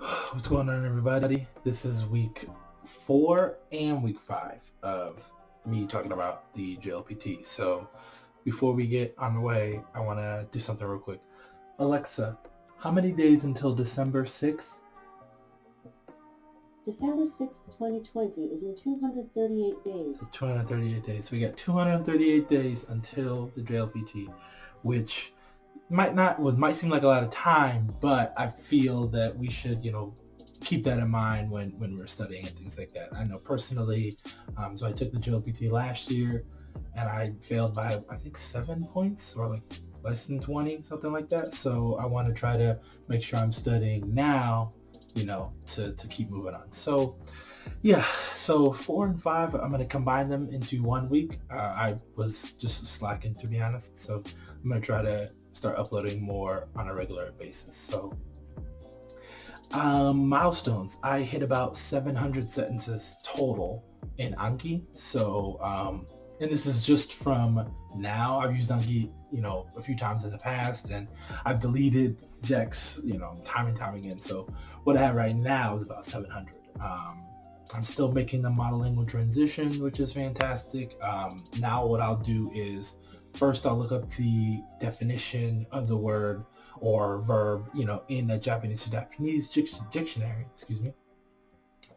What's going on, everybody? This is week 4 and week 5 of me talking about the JLPT. So before we get on the way, I want to do something real quick. Alexa, how many days until December 6th? December 6th, 2020 is in 238 days. So 238 days. So we got 238 days until the JLPT, which might seem like a lot of time, but I feel that we should, keep that in mind when we're studying and things like that. I know personally, so I took the JLPT last year and I failed by, I think, 7 points or like less than 20, something like that. So I want to try to make sure I'm studying now, to keep moving on. So yeah, so 4 and 5, I'm going to combine them into 1 week. I was just slacking, to be honest. So I'm going to try to start uploading more on a regular basis. So milestones, I hit about 700 sentences total in Anki. So and this is just from now. I've used Anki a few times in the past, and I've deleted decks time and time again. So what I have right now is about 700. I'm still making the monolingual transition, which is fantastic. Now what I'll do is first I'll look up the definition of the word or verb, in a Japanese to Japanese dictionary,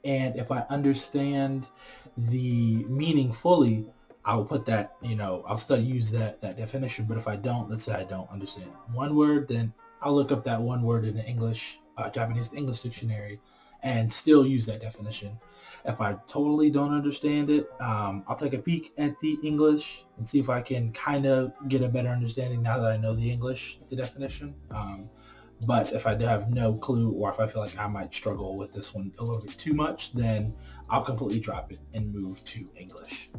And if I understand the meaning fully, I'll put that, I'll use that definition. But if I don't, let's say I don't understand one word, then I'll look up that one word in the Japanese to English dictionary and still use that definition. If I totally don't understand it, I'll take a peek at the English and see if I can kind of get a better understanding now that I know the English, the definition. But if I have no clue, or if I feel like I might struggle with this one a little bit too much, then I'll completely drop it and move to English.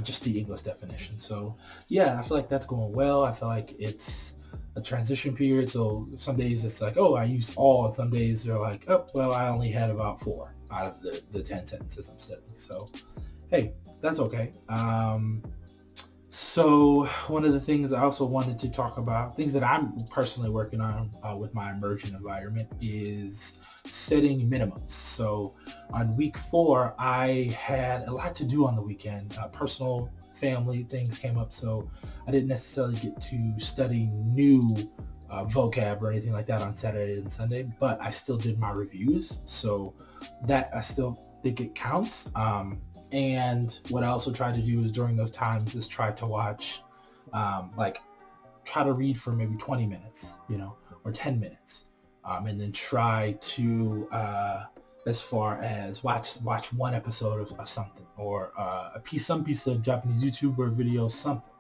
Just the English definition. So yeah, I feel like that's going well. I feel like it's a transition period. So some days it's like, oh, I used all, and some days they're like, oh, well, I only had about 4 out of the 10 sentences I'm studying. So hey, that's okay. So one of the things I also wanted to talk about, things that I'm personally working on with my immersion environment, is setting minimums. So on week 4, I had a lot to do on the weekend. Personal family things came up, so I didn't necessarily get to study new vocab or anything like that on Saturday and Sunday, but I still did my reviews, so that I still think it counts. And what I also try to do is during those times is try to watch, try to read for maybe 20 minutes, or 10 minutes, and then try to, as far as watch one episode of something, or some piece of Japanese YouTuber video, something.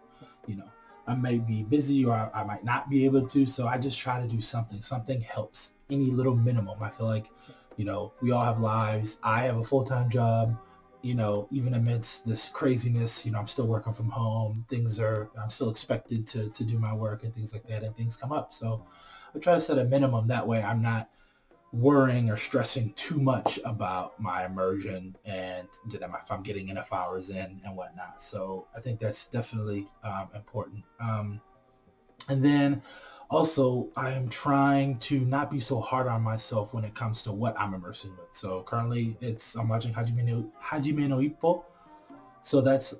I may be busy, or I might not be able to, so I just try to do something. Something helps. Any little minimum. I feel like, we all have lives. I have a full-time job. Even amidst this craziness, I'm still working from home. I'm still expected to do my work and things like that, and things come up. So I try to set a minimum. That way I'm not worrying or stressing too much about my immersion and if I'm getting enough hours in and whatnot. So I think that's definitely important. And then also, I am trying to not be so hard on myself when it comes to what I'm immersing with. So currently I'm watching Hajime no Ippo. So that's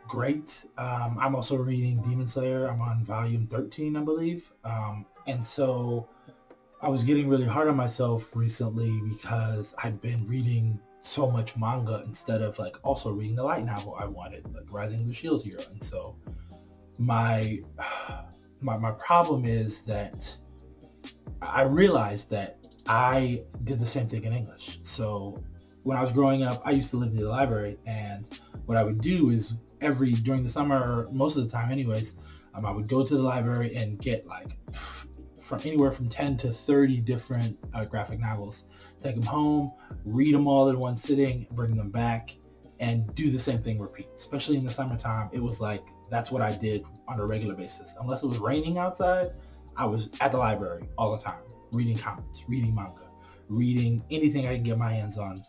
great. I'm also reading Demon Slayer. I'm on volume 13, I believe. And so I was getting really hard on myself recently because I'd been reading so much manga instead of also reading the light novel I wanted, like Rising of the Shield Hero. And so my problem is that I realized that I did the same thing in English. So when I was growing up, I used to live near the library, and what I would do is during the summer, or most of the time anyways, I would go to the library and get from anywhere from 10 to 30 different graphic novels, take them home, read them all in one sitting, bring them back, and do the same thing, repeat. Especially in the summertime, it was like, that's what I did on a regular basis. Unless it was raining outside, I was at the library all the time, reading comics, reading manga, reading anything I can get my hands on,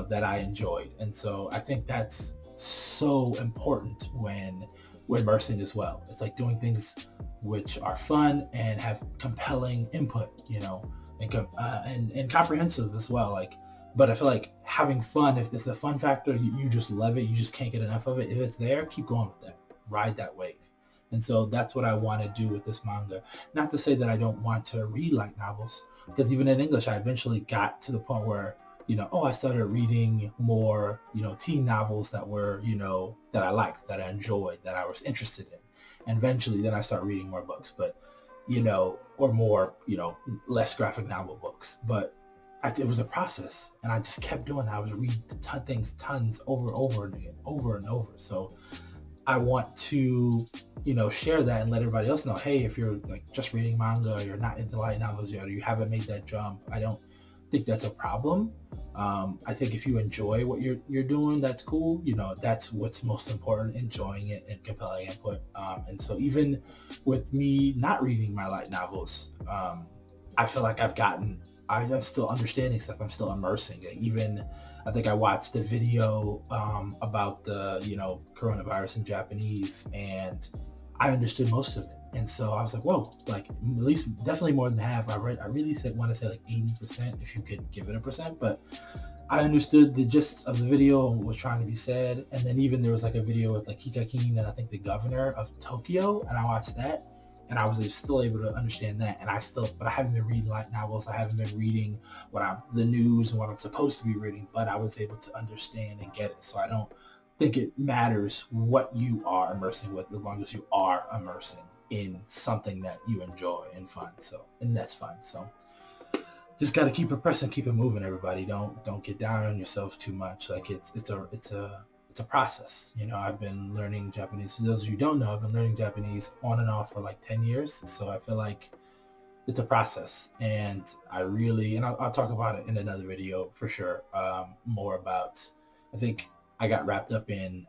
that I enjoyed. And so I think that's so important when we're immersing as well. It's like doing things which are fun and have compelling input, and comprehensive as well. Like, but I feel like having fun, if it's the fun factor, you just love it. You just can't get enough of it. If it's there, keep going with that. Ride that wave. And so that's what I want to do with this manga. Not to say that I don't want to read light novels, because even in English, I eventually got to the point where, I started reading more, teen novels that were, that I liked, that I enjoyed, that I was interested in. And eventually then I start reading more books, but, or more, less graphic novel books. But it was a process, and I just kept doing that. I was reading tons over and over again, over and over. So I want to, share that and let everybody else know, hey, if you're like just reading manga, or you're not into light novels yet, or you haven't made that jump, I don't think that's a problem. I think if you enjoy what you're doing, that's cool. That's what's most important, enjoying it and compelling input. And so even with me not reading my light novels, I feel like I'm still understanding stuff. I'm still immersing it. Even I think I watched the video about the, coronavirus in Japanese, and I understood most of it. And so I was like, whoa, like at least definitely more than half. I really want to say like 80% if you could give it a percent, but I understood the gist of the video and what was trying to be said. And then even there was like a video with like Hikakin and I think the governor of Tokyo, and I watched that, and I was still able to understand that. And but I haven't been reading light novels. I haven't been reading the news and what I'm supposed to be reading, but I was able to understand and get it. So I don't think it matters what you are immersing with, as long as you are immersing in something that you enjoy and fun. And that's fun. So just got to keep it pressing, keep it moving, everybody. Don't get down on yourself too much. Like it's a process. I've been learning Japanese. For those of you who don't know, I've been learning Japanese on and off for like 10 years. So I feel like it's a process, and I'll talk about it in another video for sure. More about, I think I got wrapped up in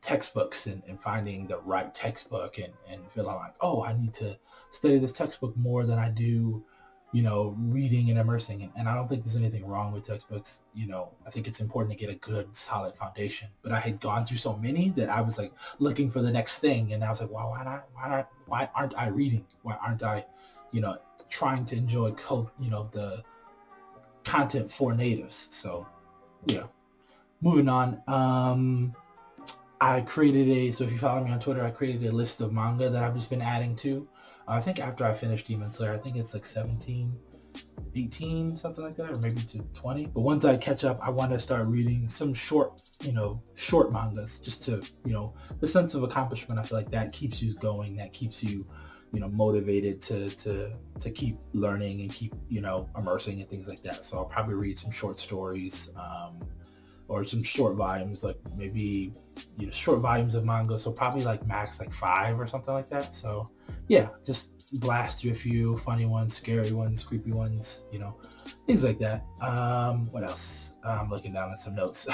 textbooks and finding the right textbook and feeling like, oh, I need to study this textbook more than I do, reading and immersing. And I don't think there's anything wrong with textbooks. I think it's important to get a good solid foundation, but I had gone through so many that I was like looking for the next thing. And I was like, well, why aren't I reading? Why aren't I, trying to enjoy the content for natives? So yeah, moving on. I created so if you follow me on Twitter, I created a list of manga that I've just been adding to. I think after I finished Demon Slayer, I think it's like 17, 18, something like that, or maybe to 20. But once I catch up, I want to start reading some short mangas, just to, the sense of accomplishment. I feel like that keeps you going, that keeps you, motivated to keep learning and keep, immersing and things like that. So I'll probably read some short stories, or some short volumes, like maybe, short volumes of manga. So probably like max like 5 or something like that. So yeah, just blast through a few funny ones, scary ones, creepy ones, things like that. What else? I'm looking down at some notes.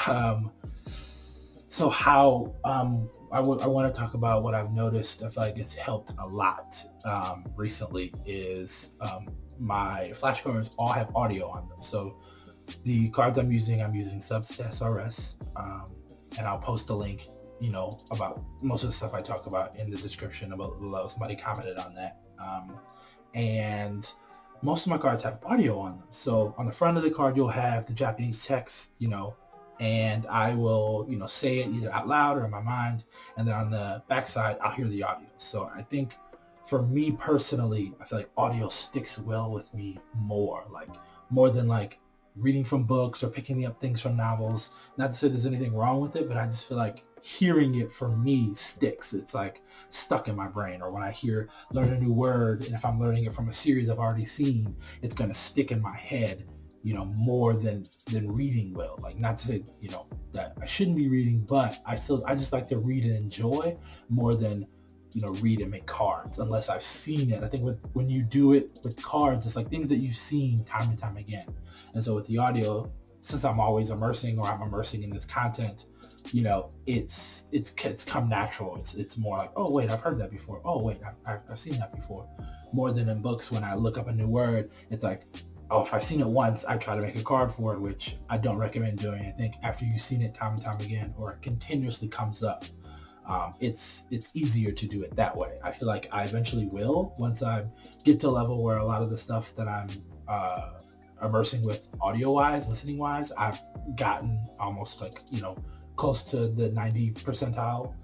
So how, I want to talk about what I've noticed. I feel like it's helped a lot recently is my flashcards all have audio on them. So the cards I'm using Substats RS, and I'll post a link, about most of the stuff I talk about in the description below. Somebody commented on that. And most of my cards have audio on them. So on the front of the card, you'll have the Japanese text, and I will, say it either out loud or in my mind. And then on the backside, I'll hear the audio. So I think for me personally, I feel like audio sticks well with me more than like reading from books or picking up things from novels. Not to say there's anything wrong with it, but I just feel like hearing it for me sticks. It's like stuck in my brain. Or when I learn a new word, and if I'm learning it from a series I've already seen, it's going to stick in my head, more than reading will. Like, not to say, that I shouldn't be reading, but I just like to read and enjoy more than, read and make cards, unless I've seen it. I think when you do it with cards, it's like things that you've seen time and time again. And so with the audio, since I'm always immersing, or I'm immersing in this content, it's come natural. It's more like, oh wait, I've heard that before. Oh wait, I've seen that before. More than in books, when I look up a new word, it's like, oh, if I've seen it once, I try to make a card for it, which I don't recommend doing. I think after you've seen it time and time again, or it continuously comes up, it's easier to do it that way. I feel like I eventually will, once I get to a level where a lot of the stuff that I'm immersing with audio-wise, listening-wise, I've gotten almost like, close to the 90 percentile.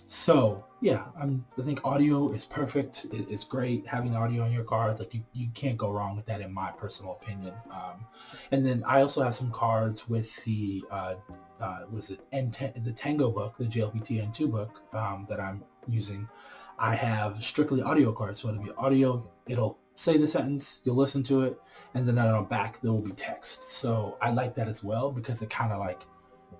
So yeah, I think audio is perfect. It's great having audio in your cards. Like you can't go wrong with that, in my personal opinion. And then I also have some cards with the was it the Tango book, the JLPT N2 book that I'm using. I have strictly audio cards, so it'll be audio. It'll say the sentence, you'll listen to it, and then on the back there will be text. So I like that as well, because it kind of like,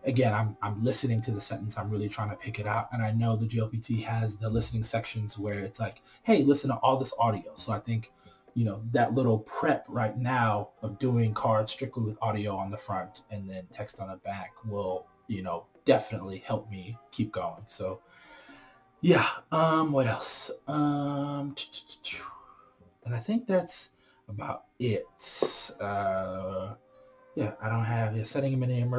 again, I'm listening to the sentence, I'm really trying to pick it out, and I know the JLPT has the listening sections where it's like, hey, listen to all this audio. So I think, that little prep right now of doing cards strictly with audio on the front and then text on the back will, definitely help me keep going. So yeah, what else? And I think that's about it. Yeah, I don't have setting minimum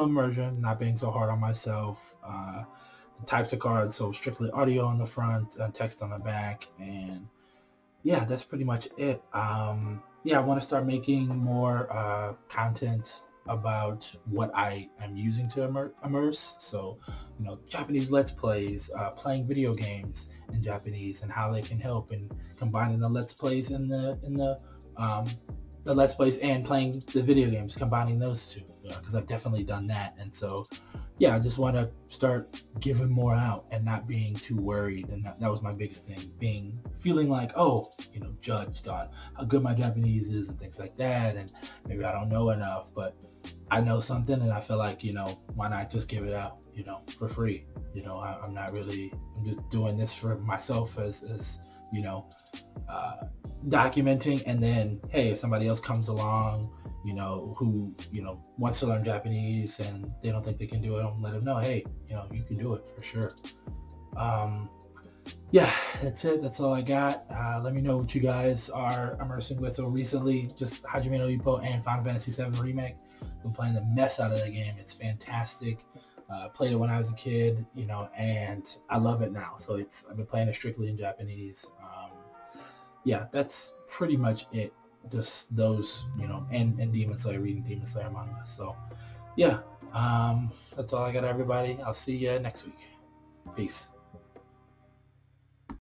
immersion, not being so hard on myself. The types of cards, so strictly audio on the front, text on the back, and yeah, that's pretty much it. Yeah, I want to start making more content about what I am using to immerse. So, Japanese Let's Plays, playing video games in Japanese and how they can help, and combining the Let's Plays in the Let's Plays and playing the video games, combining those two, because I've definitely done that. And so, yeah, I just want to start giving more out and not being too worried. And that was my biggest thing, feeling like, judged on how good my Japanese is and things like that. And maybe I don't know enough, but I know something, and I feel like, why not just give it out, for free? I'm just doing this for myself as documenting, and then, hey, if somebody else comes along, who, wants to learn Japanese and they don't think they can do it, I'll let them know, hey, you can do it for sure. Yeah, that's it. That's all I got. Let me know what you guys are immersing with. So recently, just Hajime no Ippo and Final Fantasy VII Remake. Been playing the mess out of the game. It's fantastic. Played it when I was a kid, and I love it now. So I've been playing it strictly in Japanese. Yeah, that's pretty much it. Just those, and Demon Slayer, reading Demon Slayer manga. So yeah, that's all I got, everybody. I'll see you next week. Peace.